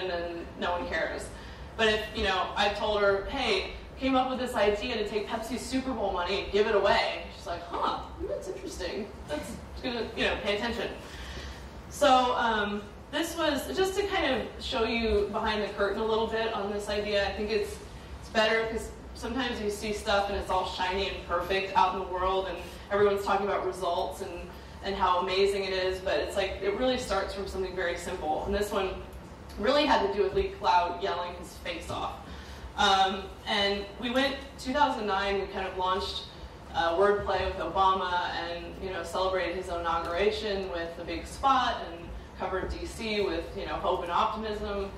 attention and no one cares. But if, I told her, hey, came up with this idea to take Pepsi's Super Bowl money and give it away, she's like, huh, that's interesting. That's gonna, pay attention. So this was just to kind of show you behind the curtain a little bit on this idea. I think it's better because sometimes you see stuff and it's all shiny and perfect out in the world and everyone's talking about results and how amazing it is, but it's like it really starts from something very simple. And this one really had to do with Lee Cloud yelling his face off. And we went, 2009, we kind of launched wordplay with Obama and, celebrated his inauguration with a big spot and covered DC with, hope and optimism.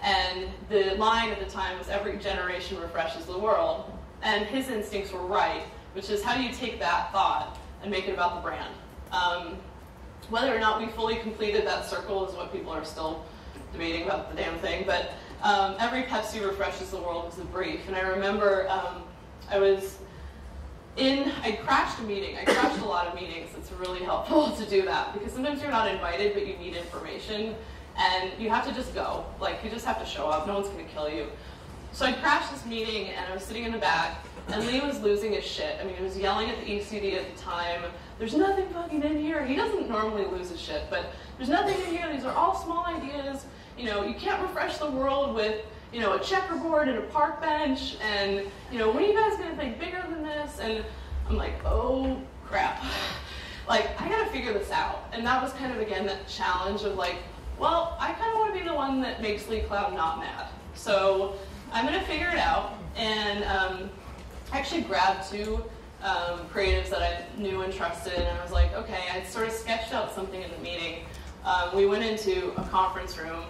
And the line at the time was, every generation refreshes the world. And his instincts were right, which is how do you take that thought and make it about the brand? Whether or not we fully completed that circle is what people are still debating about the damn thing. But every Pepsi refreshes the world was a brief. And I remember I crashed a meeting. I crashed a lot of meetings. It's really helpful to do that because sometimes you're not invited, but you need information. And you have to just go. Like, you just have to show up. No one's going to kill you. So I crashed this meeting, and I was sitting in the back, and Lee was losing his shit. I mean, he was yelling at the ECD at the time. There's nothing fucking in here. He doesn't normally lose his shit, but there's nothing in here. These are all small ideas. You can't refresh the world with, a checkerboard and a park bench. And, when are you guys going to think bigger than this? And I'm like, oh, crap. Like, I got to figure this out. And that was kind of, again, that challenge of like, well, I kind of want to be the one that makes Lee Cloud not mad. So I'm going to figure it out. And I actually grabbed two creatives that I knew and trusted. And I was like, okay, I sort of sketched out something in the meeting. We went into a conference room.